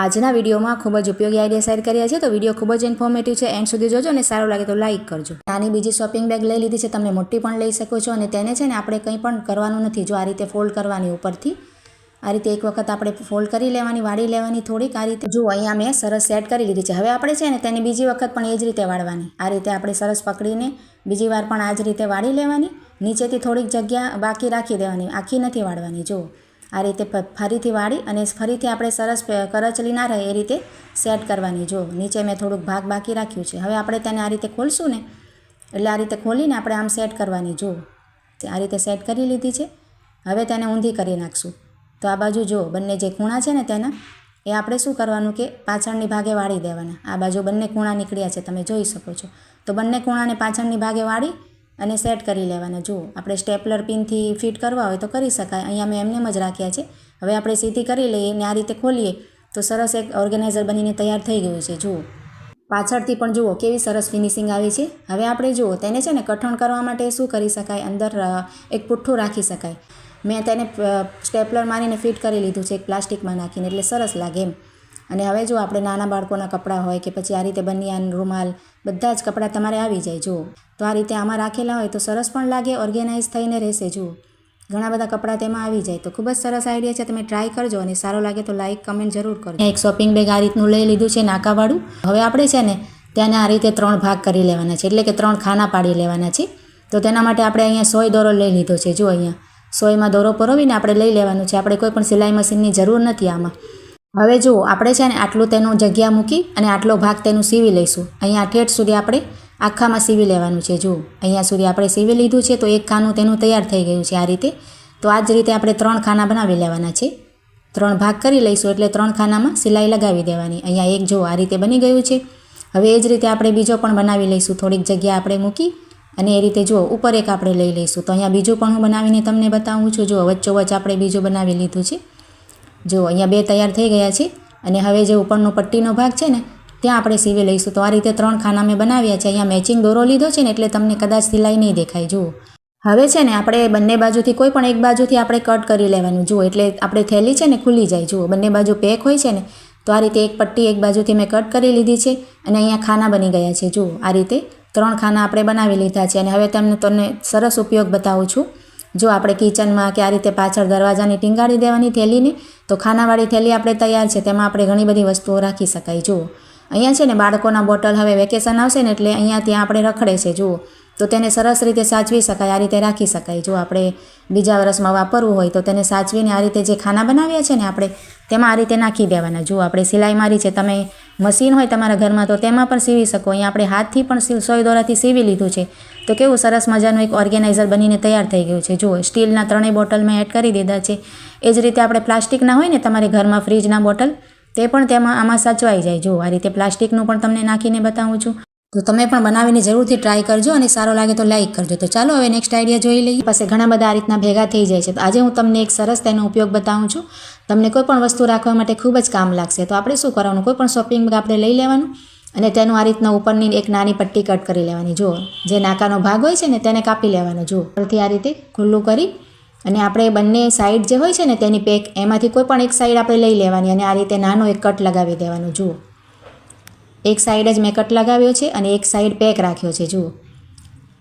આજના વિડીયોમાં ખૂબ જ ઉપયોગી આઈડિયા શેર કર્યા છે. તો વિડીયો ખૂબ જ ઇન્ફોર્મેટિવ છે, એન્ડ સુધી જોજો અને સારો લાગે તો લાઇક કરજો. નાની બીજી શોપિંગ બેગ લઈ લીધી છે, તમે મોટી પણ લઈ શકો છો. અને તેને છે ને આપણે કંઈ પણ કરવાનું નથી. જો આ રીતે ફોલ્ડ કરવાની ઉપરથી આ રીતે એક વખત આપણે ફોલ્ડ કરી લેવાની, વાળી લેવાની થોડીક. આ રીતે જો અહીંયા મેં સરસ સેટ કરી લીધી છે. હવે આપણે છે ને તેને બીજી વખત પણ એ જ રીતે વાળવાની. આ રીતે આપણે સરસ પકડીને બીજી વાર પણ આ જ રીતે વાળી લેવાની. નીચેથી થોડીક જગ્યા બાકી રાખી દેવાની, આખી નથી વાળવાની. જો આ રીતે ફરીથી વાળી અને ફરીથી આપણે સરસ કરચલી ના રહે એ રીતે સેટ કરવાની. જો નીચે મેં થોડુંક ભાગ બાકી રાખ્યું છે. હવે આપણે તેને આ રીતે ખોલશું ને, એટલે આ રીતે ખોલીને આપણે આમ સેટ કરવાની. જો આ રીતે સેટ કરી લીધી છે. હવે તેને ઊંધી કરી નાખશું. તો આ બાજુ જો બંને જે ખૂણા છે ને તેના એ આપણે શું કરવાનું કે પાછળની ભાગે વાળી દેવાના. આ બાજુ બંને ખૂણા નીકળ્યા છે, તમે જોઈ શકો છો. તો બંને ખૂણાને પાછળની ભાગે વાળી અને સેટ કરી લેવાના. જો આપણે સ્ટેપલર પિનથી ફિટ કરવા હોય તો કરી શકાય. અહીંયા મેં એમને જ રાખ્યા છે. હવે આપણે સીધી કરી લઈએ અને આ રીતે ખોલીએ તો સરસ એક ઓર્ગેનાઇઝર બનીને તૈયાર થઈ ગયું છે. જુઓ પાછળથી પણ જુઓ કેવી સરસ ફિનિશિંગ આવી છે. હવે આપણે જુઓ તેને છે ને કઠણ કરવા માટે શું કરી શકાય, અંદર એક પુઠ્ઠું રાખી શકાય. મેં તેને સ્ટેપલર મારીને ફિટ કરી લીધું છે એક પ્લાસ્ટિકમાં નાખીને, એટલે સરસ લાગે એમ. અને હવે જો આપણે નાના બાળકોના કપડાં હોય કે પછી આ રીતે બનિયાન, રૂમાલ, બધા જ કપડાં તમારે આવી જાય. જુઓ તો આ રીતે આમાં રાખેલા હોય તો સરસ પણ લાગે, ઓર્ગેનાઇઝ થઈને રહેશે. જુઓ ઘણા બધા કપડાં તેમાં આવી જાય. તો ખૂબ જ સરસ આઈડિયા છે, તમે ટ્રાય કરજો અને સારો લાગે તો લાઇક કમેન્ટ જરૂર કરજો. એક શોપિંગ બેગ આ રીતનું લઈ લીધું છે નાકાવાળું. હવે આપણે છે ને તેને આ રીતે 3 ભાગ કરી લેવાના છે, એટલે કે 3 ખાના પાડી લેવાના છે. તો તેના માટે આપણે અહીંયા સોય દોરો લઈ લીધો છે. જો અહીંયા સોયમાં દોરો પરોવીને આપણે લઈ લેવાનું છે. આપણે કોઈ પણ સિલાઈ મશીનની જરૂર નથી આમાં. હવે જુઓ આપણે છે ને આટલું તેનું જગ્યા મૂકી અને આટલો ભાગ તેનું સીવી લઈશું. અહીંયા ઠેઠ સુધી આપણે આખામાં સીવી લેવાનું છે. જુઓ અહીંયા સુધી આપણે સીવી લીધું છે. તો એક ખાનું તેનું તૈયાર થઈ ગયું છે આ રીતે. તો આ જ રીતે આપણે 3 ખાના બનાવી લેવાના છે. 3 ભાગ કરી લઈશું એટલે 3 ખાનામાં સિલાઈ લગાવી દેવાની. અહીંયા એક જો આ રીતે બની ગયું છે. હવે એ જ રીતે આપણે બીજો પણ બનાવી લઈશું. થોડીક જગ્યા આપણે મૂકી અને એ રીતે જુઓ ઉપર એક આપણે લઈ લઈશું. તો અહીંયા બીજું પણ હું બનાવીને તમને બતાવું છું. જુઓ વચ્ચોવચ્ચ આપણે બીજું બનાવી લીધું છે. જુઓ અહીંયા 2 તૈયાર થઈ ગયા છે. અને હવે જે ઉપરનો પટ્ટીનો ભાગ છે ને ત્યાં આપણે સીવી લઈશું. તો આ રીતે 3 ખાના મેં બનાવ્યા છે. અહીંયા મેચિંગ દોરો લીધો છે ને એટલે તમને કદાચ સિલાઈ નહીં દેખાય. જુઓ હવે છે ને આપણે બંને બાજુથી કોઈ પણ એક બાજુથી આપણે કટ કરી લેવાનું. જુઓ એટલે આપણે થેલી છે ને ખુલી જાય. જુઓ બંને બાજુ પેક હોય છે ને તો આ રીતે એક પટ્ટી એક બાજુથી મેં કટ કરી લીધી છે અને અહીંયા ખાના બની ગયા છે. જુઓ આ રીતે 3 ખાના આપણે બનાવી લીધા છે. અને હવે તમને સરસ ઉપયોગ બતાવું છું. જો આપણે કિચનમાં કે આ રીતે પાછળ દરવાજાની ટીંગાડી દેવાની થેલીને, તો ખાનાવાળી થેલી આપણે તૈયાર છે. તેમાં આપણે ઘણી બધી વસ્તુઓ રાખી શકાય. જુઓ અહીંયા છે ને બાળકોના બોટલ હવે વેકેશન આવશે ને એટલે અહીંયા ત્યાં આપણે રખડે છે. જુઓ તો તેને સરસ રીતે સાચવી શકાય, આ રીતે રાખી શકાય. જો આપણે બીજા વર્ષમાં વાપરવું હોય તો તેને સાચવીને આ રીતે જે ખાના બનાવ્યા છે ને આપણે તેમાં આ રીતે નાખી દેવાના. જો આપણે સિલાઈ મારી છે, તમે મશીન હોય તમારા ઘરમાં તો તેમાં પણ સીવી શકો. અહીંયા આપણે હાથથી પણ સોય દોરાથી સીવી લીધું છે. તો કેવું સરસ મજાનું એક ઓર્ગેનાઇઝર બનીને તૈયાર થઈ ગયું છે. જુઓ સ્ટીલના 3 બોટલ મેં એડ કરી દીધા છે. એ જ રીતે આપણે પ્લાસ્ટિકના હોય ને તમારે ઘરમાં ફ્રીજના બોટલ, તે પણ તેમાં આમાં સચવાઈ જાય. જુઓ આ રીતે પ્લાસ્ટિકનું પણ તમને નાખીને બતાવું છું. તો તમે પણ બનાવીને જરૂરથી ટ્રાય કરજો અને સારો લાગે તો લાઇક કરજો. તો ચાલો હવે નેક્સ્ટ આઈડિયા જોઈ લઈએ. પાસે ઘણા બધા આ રીતના ભેગા થઈ જાય છે. તો આજે હું તમને એક સરસ તેનો ઉપયોગ બતાવું છું. તમને કોઈ પણ વસ્તુ રાખવા માટે ખૂબ જ કામ લાગશે. તો આપણે શું કરવાનું, કોઈ પણ શોપિંગ બેગ આપણે લઈ લેવાનું અને તેનું આ રીતના ઉપરની એક નાની પટ્ટી કટ કરી લેવાની. જુઓ જે નાકાનો ભાગ હોય છે ને તેને કાપી લેવાનો. જુઓ પરથી આ રીતે ખુલ્લું કરી અને આપણે બંને સાઈડ જે હોય છે ને તેની પેક એમાંથી કોઈ પણ એક સાઈડ આપણે લઈ લેવાની અને આ રીતે નાનો એક કટ લગાવી દેવાનો. જુઓ એક સાઈડ જ મેં કટ લગાવ્યો છે અને એક સાઈડ પેક રાખ્યો છે. જુઓ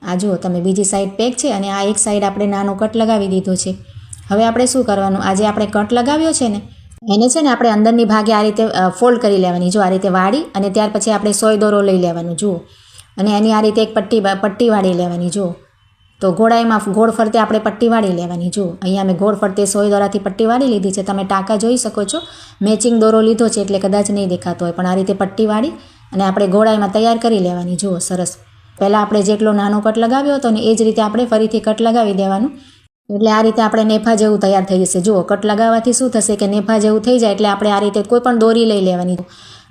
આ જુઓ તમે બીજી સાઈડ પેક છે અને આ એક સાઈડ આપણે નાનો કટ લગાવી દીધો છે. હવે આપણે શું કરવાનું, આ જે આપણે કટ લગાવ્યો છે ને એને છે ને આપણે અંદરની ભાગે આ રીતે ફોલ્ડ કરી લેવાની. જો આ રીતે વાળી અને ત્યાર પછી આપણે સોય દોરો લઈ લેવાનું. જુઓ અને એની આ રીતે એક પટ્ટી વાળી લેવાની. જુઓ તો ગોળાઈમાં ગોળ ફરતે આપણે પટ્ટી વાળી લેવાની. જુઓ અહીંયા મેં ગોળ ફરતે સોય દોરાથી પટ્ટી વાળી લીધી છે. તમે ટાંકા જોઈ શકો છો. મેચિંગ દોરો લીધો છે એટલે કદાચ નહીં દેખાતો હોય, પણ આ રીતે પટ્ટી વાળી અને આપણે ગોળાઈમાં તૈયાર કરી લેવાની. જુઓ સરસ. પહેલાં આપણે જેટલો નાનો કટ લગાવ્યો હતો ને એ જ રીતે આપણે ફરીથી કટ લગાવી દેવાનું. એટલે આ રીતે આપણે નેફા જેવું તૈયાર થઈ જશે. જુઓ કટ લગાવવાથી શું થશે કે નેફા જેવું થઈ જાય એટલે આપણે આ રીતે કોઈ પણ દોરી લઈ લેવાની.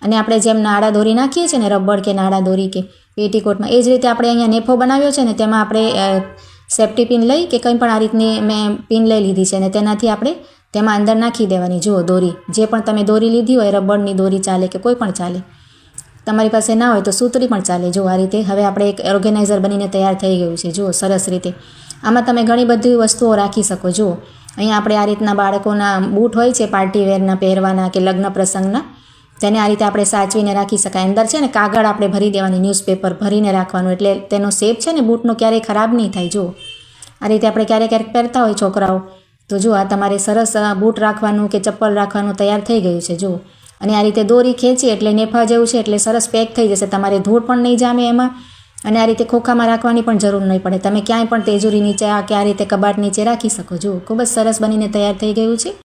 અને આપણે જેમ નાડા દોરી નાખીએ છીએ ને રબર કે નાડા દોરી કે પેટીકોટમાં, એ જ રીતે આપણે અહીંયા નેફો બનાવ્યો છે ને તેમાં આપણે સેફ્ટી પિન લઈ કે કંઈ પણ આ રીતની મેં પિન લઈ લીધી છે અને તેનાથી આપણે તેમાં અંદર નાખી દેવાની. જુઓ દોરી જે પણ તમે દોરી લીધી હોય, રબરની દોરી ચાલે કે કોઈ પણ ચાલે, તમારી પાસે ના હોય તો સૂતરી પણ ચાલે. જો આ રીતે હવે આપણે એક ઓર્ગેનાઇઝર બનીને તૈયાર થઈ ગયું છે. જુઓ સરસ રીતે આમાં તમે ઘણી બધી વસ્તુઓ રાખી શકો. જુઓ અહીંયા આપણે આ રીતના બાળકોના બૂટ હોય છે પાર્ટી વેરના પહેરવાના કે લગ્ન પ્રસંગના, તેને આ રીતે આપણે સાચવીને રાખી શકાય. અંદર છે ને કાગળ આપણે ભરી દેવાની, ન્યૂઝપેપર ભરીને રાખવાનું, એટલે તેનો શેપ છે ને બૂટનો ક્યારેય ખરાબ નહીં થાય. જો આ રીતે આપણે ક્યારેક ક્યારેક પહેરતા હોય છોકરાઓ, તો જો આ તમારે સરસ બૂટ રાખવાનું કે ચપ્પલ રાખવાનું તૈયાર થઈ ગયું છે. જો અને આ રીતે દોરી ખેંચી એટલે નેફા જેવું છે, એટલે સરસ પેક થઈ જશે. તમારે ધૂળ પણ નહીં જામે એમાં, અને આ રીતે ખોખામાં રાખવાની પણ જરૂર નહીં પડે. તમે ક્યાંય પણ તેજુરી નીચે કે આ રીતે કબાટ નીચે રાખી શકો. જો ખૂબ જ સરસ બનીને તૈયાર થઈ ગયું છે.